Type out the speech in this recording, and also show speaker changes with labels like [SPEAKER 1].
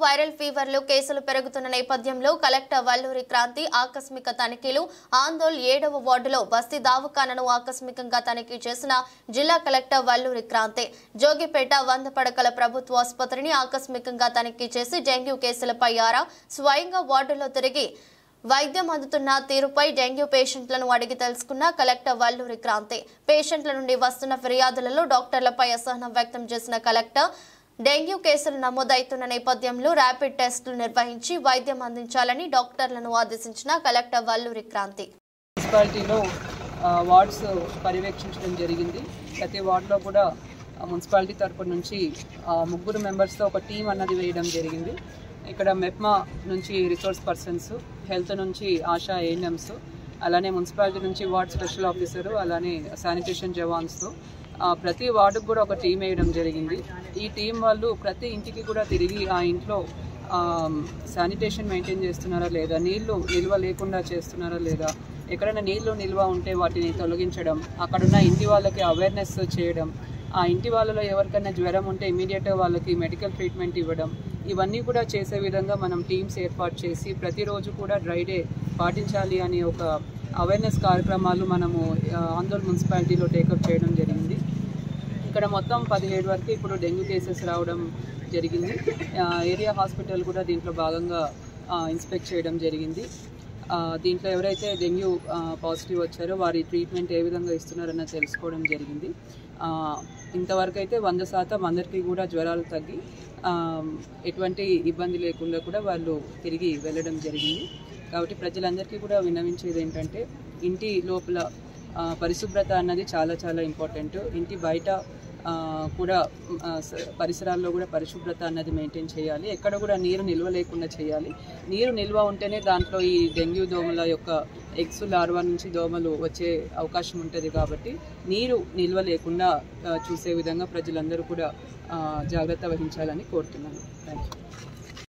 [SPEAKER 1] Viral ఫీవర్లు కేసులు పెరుగుతున్న నేపథ్యంలో కలెక్టర్ వల్లూరి క్రాంతి ఆకస్మిక తనిఖీలు ఆందోళ్ 7వ వార్డులో బస్తీ దవాఖానను ఆకస్మికంగా తనిఖీ చేసిన జిల్లా కలెక్టర్ వల్లూరి క్రాంతి జోగిపేట 100 పడకల ప్రభుత్వ ఆసుపత్రిని ఆకస్మికంగా తనిఖీ చేసి డెంగ్యూ కేసులపై ఆరా స్వయంగా వార్డులో తిరిగి వైద్యం అందుతున్న తీరుపై డెంగ్యూ పేషెంట్లను అడిగి తెలుసుకున్న కలెక్టర్ వల్లూరి క్రాంతి పేషెంట్ల నుండి వస్తున్న ఫిర్యాదులలో డాక్టర్లపై అసహనం వ్యక్తం చేసిన కలెక్టర్ డెంగ్యూ కేసులు నమోదవుతున్న నేపథ్యంలో ర్యాపిడ్ టెస్టులు నిర్వహించి వైద్యం అందించాలని డాక్టర్లను ఆదేశించిన కలెక్టర్ వల్లూరి క్రాంతి.
[SPEAKER 2] మున్సిపాలిటీలో వార్డ్స్ పర్యవేక్షించడం జరిగింది. ప్రతి వార్డులో కూడా మున్సిపాలిటీ తరపు నుంచి 3 మెంబర్స్తో ఒక టీం అన్నది వేయడం జరిగింది. ఇక్కడ మెప్మా నుంచి రిసోర్స్ పర్సన్స్, హెల్త్ నుంచి ఆశా ఏఎన్ఎంస్, అలానే మున్సిపాలిటీ నుంచి వార్డ్ స్పెషల్ ఆఫీసరు, అలానే శానిటేషన్ జవాన్స్తో ప్రతి వార్డుకు కూడా ఒక టీం వేయడం జరిగింది. ఈ టీం వాళ్ళు ప్రతి ఇంటికి కూడా తిరిగి ఆ ఇంట్లో శానిటేషన్ మెయింటైన్ చేస్తున్నారా లేదా, నీళ్లు నిల్వ లేకుండా చేస్తున్నారా లేదా, ఎక్కడైనా నీళ్లు నిల్వ ఉంటే వాటిని తొలగించడం, అక్కడున్న ఇంటి వాళ్ళకి అవేర్నెస్ చేయడం, ఆ ఇంటి వాళ్ళలో ఎవరికైనా జ్వరం ఉంటే ఇమీడియట్గా వాళ్ళకి మెడికల్ ట్రీట్మెంట్ ఇవ్వడం, ఇవన్నీ కూడా చేసే విధంగా మనం టీమ్స్ ఏర్పాటు చేసి ప్రతిరోజు కూడా డ్రై డే పాటించాలి అని ఒక అవేర్నెస్ కార్యక్రమాలు మనము ఆందోళ్ మున్సిపాలిటీలో టేకప్ చేయడం జరిగింది. ఇక్కడ మొత్తం 17 వరకు ఇప్పుడు డెంగ్యూ కేసెస్ రావడం జరిగింది. ఏరియా హాస్పిటల్ కూడా దీంట్లో భాగంగా ఇన్స్పెక్ట్ చేయడం జరిగింది. దీంట్లో ఎవరైతే డెంగ్యూ పాజిటివ్ వచ్చారో వారి ట్రీట్మెంట్ ఏ విధంగా ఇస్తున్నారన్న తెలుసుకోవడం జరిగింది. ఇంతవరకు అయితే 100% అందరికీ కూడా జ్వరాలు తగ్గి ఎటువంటి ఇబ్బంది లేకుండా కూడా వాళ్ళు తిరిగి వెళ్ళడం జరిగింది. కాబట్టి ప్రజలందరికీ కూడా విన్నవించేది ఏంటంటే ఇంటి లోపల పరిశుభ్రత అన్నది చాలా చాలా ఇంపార్టెంట్. ఇంటి బయట కూడా పరిసరాల్లో కూడా పరిశుభ్రత అన్నది మెయింటైన్ చేయాలి. ఎక్కడ కూడా నీరు నిల్వ లేకుండా చేయాలి. నీరు నిల్వ ఉంటేనే దాంట్లో ఈ డెంగ్యూ దోమల యొక్క ఎగ్స్ లార్వా నుంచి దోమలు వచ్చే అవకాశం ఉంటుంది. కాబట్టి నీరు నిల్వ లేకుండా చూసే విధంగా ప్రజలందరూ కూడా జాగ్రత్త వహించాలని కోరుతున్నాను. Thank you.